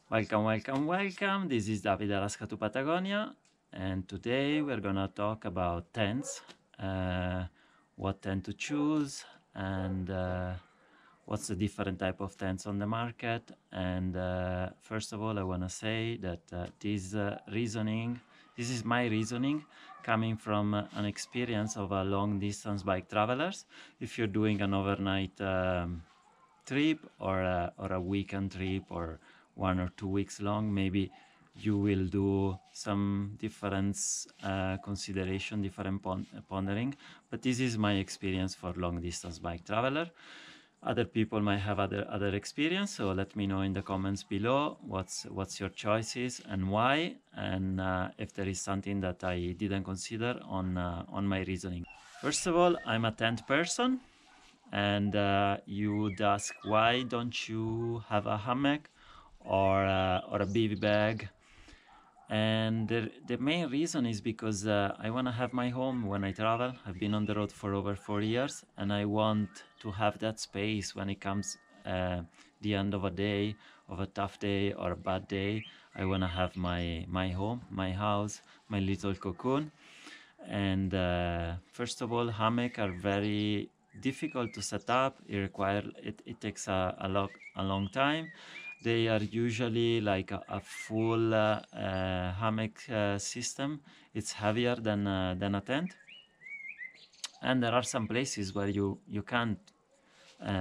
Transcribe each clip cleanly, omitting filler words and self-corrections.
Welcome, welcome, welcome. This is David Alaska to Patagonia, and today we're gonna talk about tents, what tent to choose, and what's the different type of tents on the market. And first of all, I wanna say that this is my reasoning coming from an experience of a long distance bike travelers. If you're doing an overnight trip or a weekend trip or 1 or 2 weeks long, maybe you will do some different consideration, different pondering. But this is my experience for long distance bike traveler. Other people might have other experience, so let me know in the comments below what's your choices and why, and if there is something that I didn't consider on my reasoning. First of all, I'm a tent person. And you would ask, why don't you have a hammock or a baby bag? And the main reason is because I want to have my home when I travel. I've been on the road for over 4 years, and I want to have that space when it comes the end of a day, of a tough day or a bad day. I want to have my home, my house, my little cocoon. And first of all, hammock are very difficult to set up. It takes a long time. They are usually like a full hammock system. It's heavier than a tent, and there are some places where you can't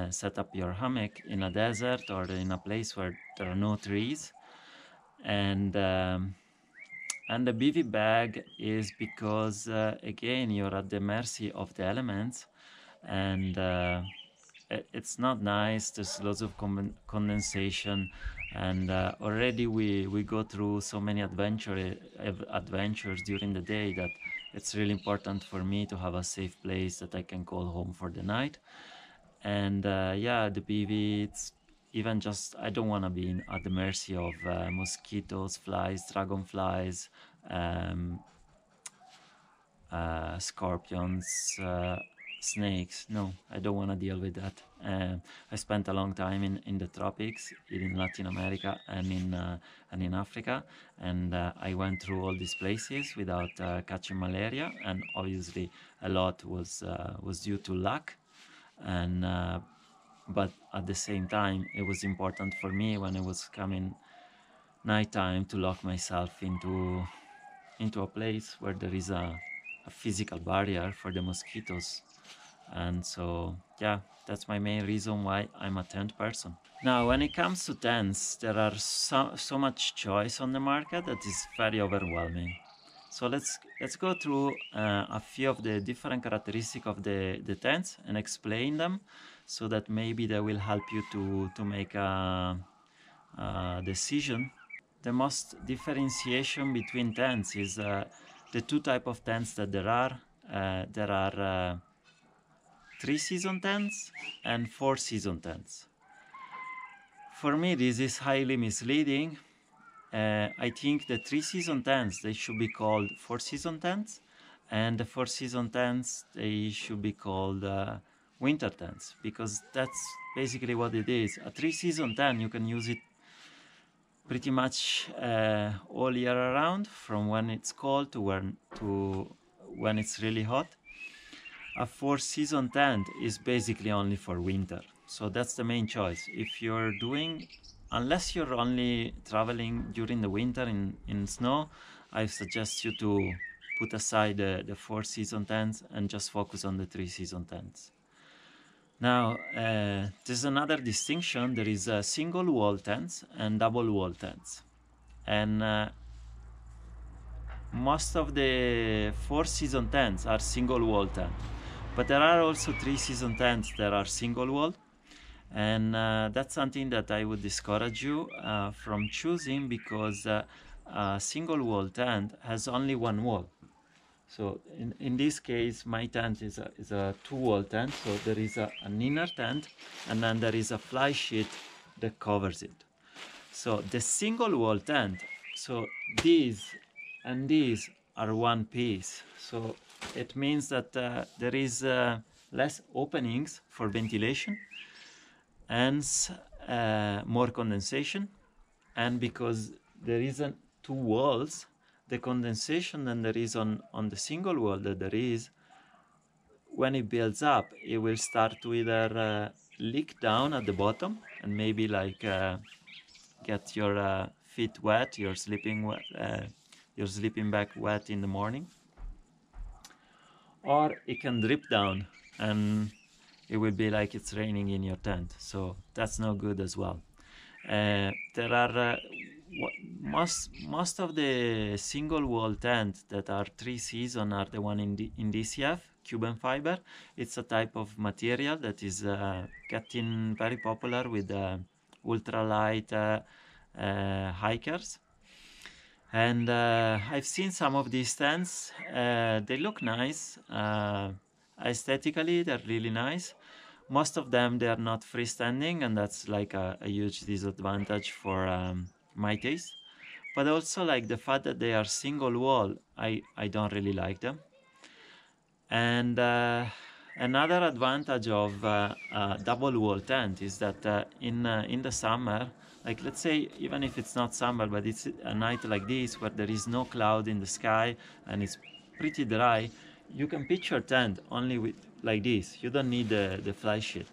set up your hammock in a desert or in a place where there are no trees. And the BV bag is because, again, you're at the mercy of the elements, and it's not nice. There's lots of condensation, and already we go through so many adventures during the day that it's really important for me to have a safe place that I can call home for the night. And yeah, the BV, it's even just, I don't want to be at the mercy of mosquitoes, flies, dragonflies, scorpions, snakes. No, I don't want to deal with that. I spent a long time in the tropics, in Latin America and in Africa, and I went through all these places without catching malaria, and obviously a lot was due to luck. And but at the same time, it was important for me when it was coming nighttime to lock myself into a place where there is a physical barrier for the mosquitoes. And so yeah, that's my main reason why I'm a tent person. Now, when it comes to tents, there are so much choice on the market that is very overwhelming. So let's go through a few of the different characteristics of the tents and explain them, so that maybe they will help you to make a decision. The most differentiation between tents is the two type of tents that there are. There are 3-season tents and 4-season tents. For me, this is highly misleading. I think the 3-season tents, they should be called 4-season tents, and the 4-season tents, they should be called winter tents, because that's basically what it is. A 3-season tent, you can use it pretty much all year around, from when it's cold to when it's really hot. A 4-season tent is basically only for winter. So that's the main choice. If you're doing, unless you're only traveling during the winter in snow, I suggest you to put aside the 4-season tents and just focus on the 3-season tents. Now, there's another distinction. There is single wall tents and double wall tents. And most of the 4-season tents are single wall tents. But there are also 3-season tents that are single wall. And that's something that I would discourage you from choosing, because a single wall tent has only one wall. So in this case, my tent is a 2-wall tent. So there is an inner tent, and then there is a fly sheet that covers it. So the single wall tent, so these and these are one piece. So it means that there is less openings for ventilation, and more condensation, and because there isn't two walls, the condensation that there is on the single wall that there is, when it builds up, it will start to either leak down at the bottom and maybe like get your feet wet, your sleeping bag wet in the morning, or it can drip down and it will be like it's raining in your tent. So that's no good as well. There are most of the single wall tent that are 3 season are the one in DCF Cuban fiber. It's a type of material that is getting very popular with ultralight hikers. And I've seen some of these tents. They look nice. Aesthetically, they're really nice. Most of them, they are not freestanding, and that's like a huge disadvantage for my taste. But also like the fact that they are single wall, I don't really like them. And another advantage of a double wall tent is that in the summer, like let's say even if it's not summer, but it's a night like this where there is no cloud in the sky and it's pretty dry, you can pitch your tent only with like this. You don't need the fly sheet.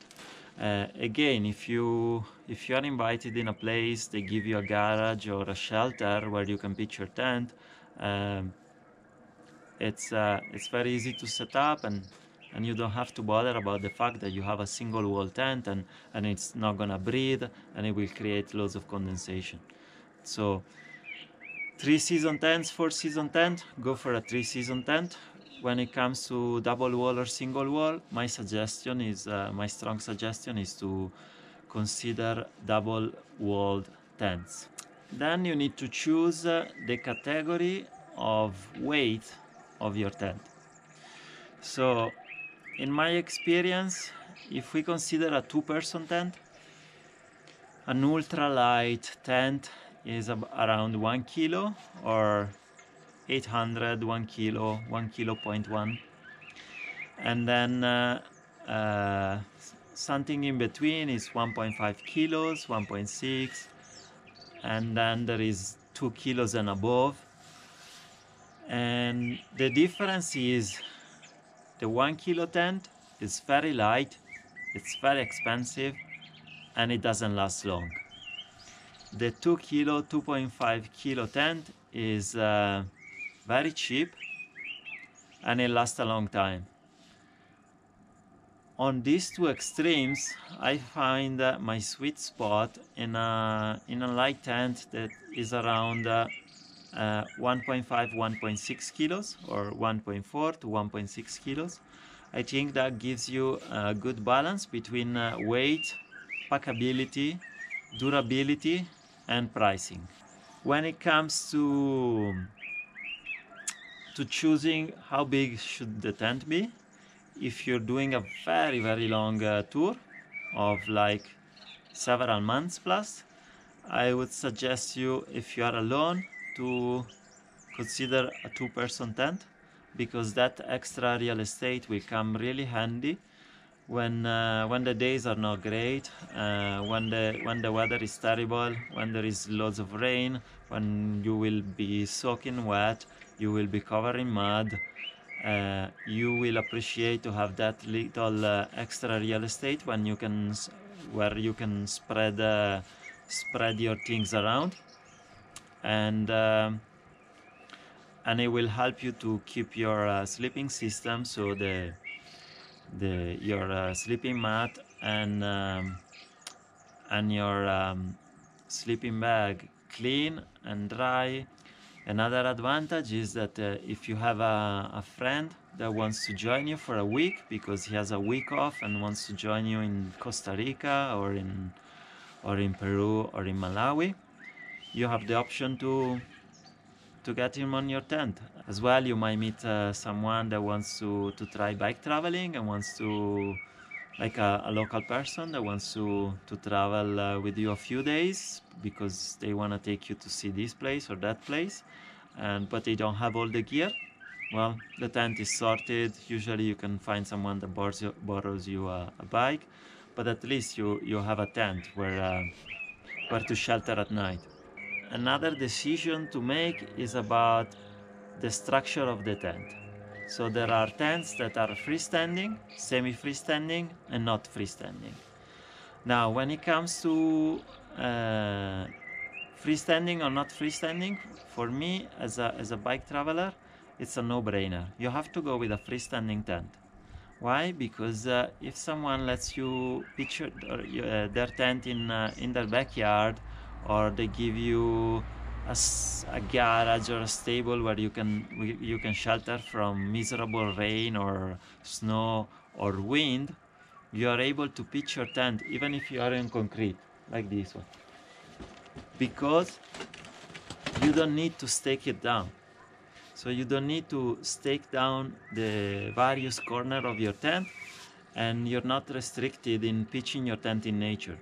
Again, if you are invited in a place, they give you a garage or a shelter where you can pitch your tent. It's very easy to set up, and you don't have to bother about the fact that you have a single wall tent and it's not gonna breathe and it will create loads of condensation. So 3 season tents, 4 season tent, go for a 3 season tent. When it comes to double wall or single wall, my strong suggestion is to consider double walled tents. Then you need to choose the category of weight of your tent. So in my experience, if we consider a 2-person tent, an ultralight tent is around 1 kilo or 800, 1 kilo, 1 kilo point 1. And then something in between is 1.5 kilos, 1.6, and then there is 2 kilos and above. And the difference is the 1 kilo tent is very light, it's very expensive, and it doesn't last long. The 2 kilo, 2.5 kilo tent is very cheap and it lasts a long time. On these two extremes, I find my sweet spot in a light tent that is around 1.5, 1.6 kilos or 1.4 to 1.6 kilos. I think that gives you a good balance between weight, packability, durability, and pricing. When it comes to choosing how big should the tent be, if you're doing a very, very long tour of like several months plus, I would suggest you, if you are alone, to consider a 2-person tent, because that extra real estate will come really handy when the days are not great, when the weather is terrible, when there is lots of rain, when you will be soaking wet, you will be covered in mud. You will appreciate to have that little extra real estate where you can spread your things around, and it will help you to keep your sleeping system, so your sleeping mat and your sleeping bag clean and dry. Another advantage is that if you have a friend that wants to join you for a week because he has a week off and wants to join you in Costa Rica or in Peru or in Malawi, you have the option to get him on your tent. As well, you might meet someone that wants to try bike traveling and wants to, like a local person that wants to travel with you a few days because they want to take you to see this place or that place, but they don't have all the gear. Well, the tent is sorted. Usually you can find someone that borrows you a bike, but at least you have a tent where to shelter at night. another decision to make is about the structure of the tent. So there are tents that are freestanding, semi-freestanding, and not freestanding. Now, when it comes to freestanding or not freestanding, for me as a bike traveler, it's a no-brainer. You have to go with a freestanding tent. Why? Because if someone lets you pitch their tent in their backyard, or they give you a garage or a stable where you can shelter from miserable rain or snow or wind, you are able to pitch your tent even if you are in concrete, like this one, because you don't need to stake it down. So you don't need to stake down the various corners of your tent, and you're not restricted in pitching your tent in nature.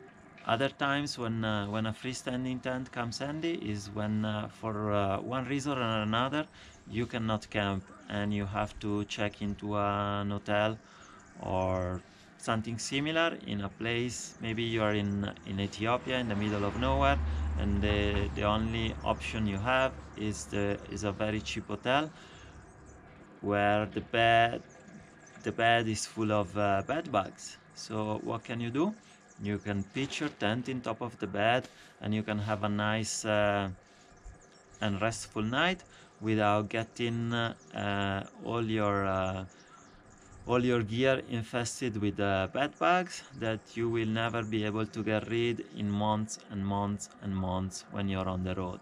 Other times when a freestanding tent comes handy is when for one reason or another you cannot camp and you have to check into an hotel or something similar in a place. Maybe you are in Ethiopia in the middle of nowhere, and the only option you have is a very cheap hotel where the bed is full of bed bugs. So what can you do? You can pitch your tent in top of the bed, and you can have a nice and restful night without getting all your gear infested with bed bugs that you will never be able to get rid in months and months and months when you're on the road.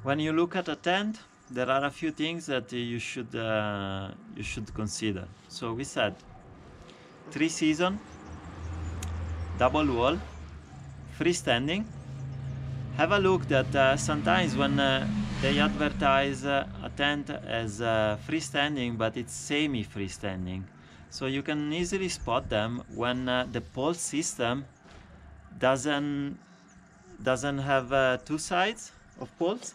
When you look at a tent, there are a few things that you should consider. So we said 3-season, double wall, freestanding. Have a look that sometimes when they advertise a tent as freestanding, but it's semi-freestanding. So you can easily spot them when the pole system doesn't have two sides of poles,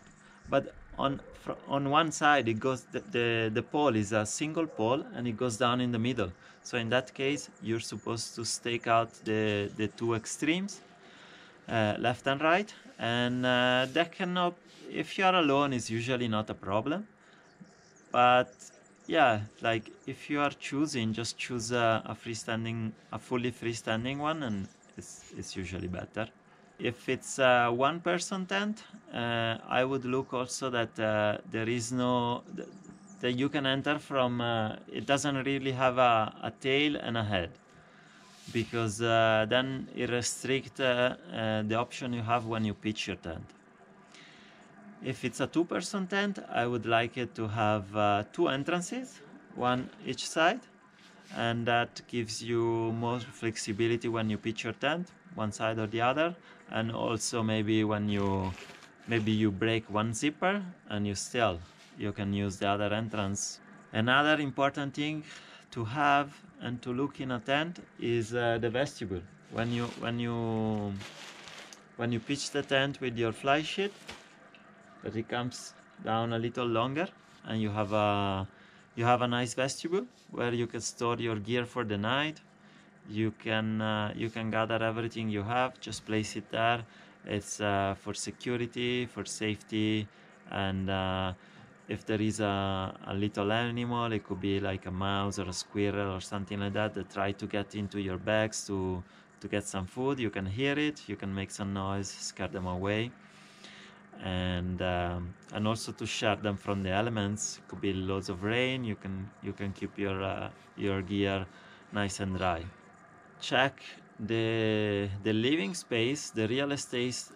but on one side it goes, the pole is a single pole and it goes down in the middle. So in that case, you're supposed to stake out the two extremes, left and right, and that cannot, if you are alone, is usually not a problem. But yeah, like if you are choosing, just choose a fully freestanding one, and it's usually better. If it's a one-person tent, I would look also that there is that you can enter from. It doesn't really have a tail and a head, because then it restricts the option you have when you pitch your tent. If it's a two-person tent, I would like it to have two entrances, one each side, and that gives you more flexibility when you pitch your tent, one side or the other, and also maybe when you break one zipper and you can use the other entrance. Another important thing to have and to look in a tent is the vestibule. When you pitch the tent with your fly sheet, that it comes down a little longer, and you have a nice vestibule where you can store your gear for the night. You can gather everything you have, just place it there. It's for security, for safety, and if there is a little animal, it could be like a mouse or a squirrel or something like that try to get into your bags to get some food, you can hear it, you can make some noise, scare them away. And also to share them from the elements. It could be loads of rain. You can keep your gear nice and dry. Check the living space, the real estate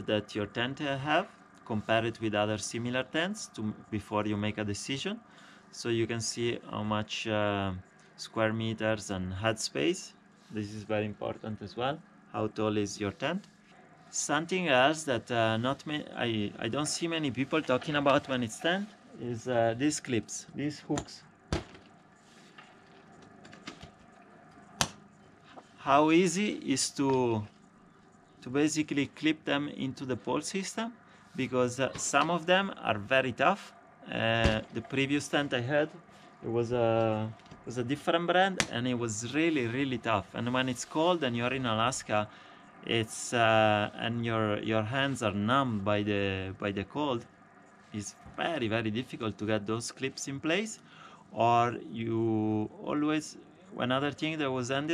that your tent have. Compare it with other similar tents before you make a decision, so you can see how much square meters and head space. This is very important as well. How tall is your tent? Something else that I don't see many people talking about when it's tent is these clips, these hooks. How easy is to basically clip them into the pole system, because some of them are very tough. The previous tent I had, it was a different brand, and it was really tough. And when it's cold and you're in Alaska, It's and your hands are numbed by the cold. It's very difficult to get those clips in place. Or you always, one other thing that was end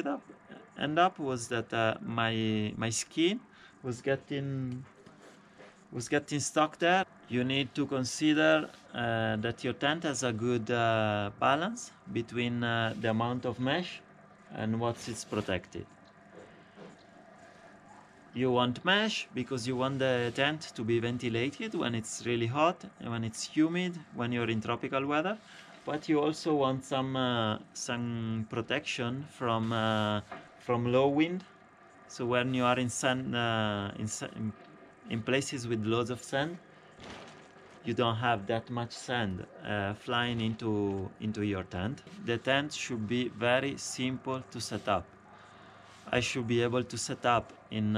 up was that my skin was getting stuck there. You need to consider that your tent has a good balance between the amount of mesh and what is protected. You want mesh because you want the tent to be ventilated when it's really hot and when it's humid, when you're in tropical weather. But you also want some protection from low wind. So when you are in sand, in places with loads of sand, you don't have that much sand flying into your tent. The tent should be very simple to set up. I should be able to set up in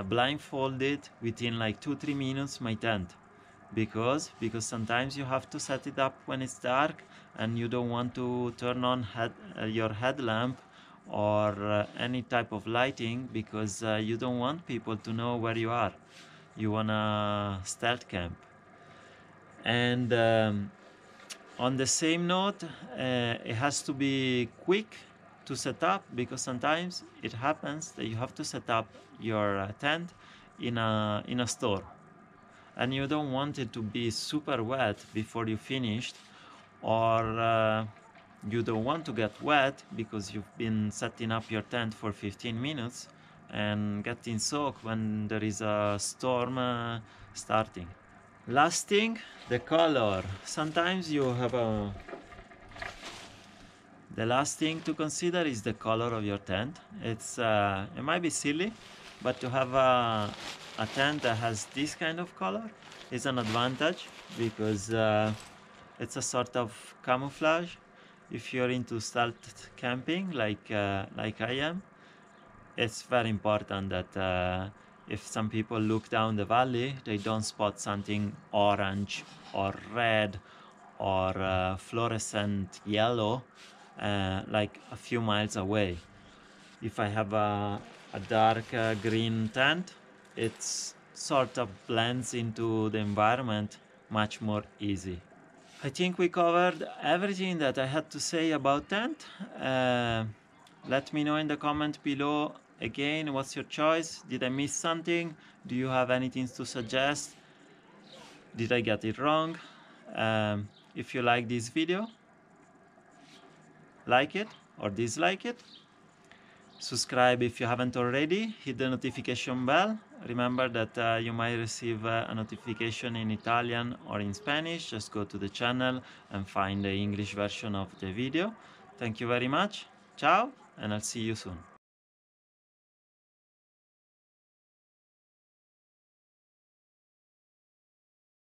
blindfolded within like 2-3 minutes my tent, because sometimes you have to set it up when it's dark and you don't want to turn on your headlamp or any type of lighting, because you don't want people to know where you are. You wanna stealth camp. And on the same note, it has to be quick to set up, because sometimes it happens that you have to set up your tent in a store and you don't want it to be super wet before you finished, or you don't want to get wet because you've been setting up your tent for 15 minutes and getting soaked when there is a storm starting. Last thing, the color. Sometimes you have the last thing to consider is the color of your tent. It might be silly, but to have a tent that has this kind of color is an advantage, because it's a sort of camouflage. If you're into stealth camping like I am, it's very important that if some people look down the valley, they don't spot something orange or red or fluorescent yellow like a few miles away. If I have a dark green tent, it sort of blends into the environment much more easy. I think we covered everything that I had to say about tent. Let me know in the comment below again, what's your choice? Did I miss something? Do you have anything to suggest? Did I get it wrong? If you like this video, like it or dislike it. Subscribe if you haven't already. Hit the notification bell. Remember that you might receive a notification in Italian or in Spanish. Just go to the channel and find the English version of the video. Thank you very much. Ciao, and I'll see you soon.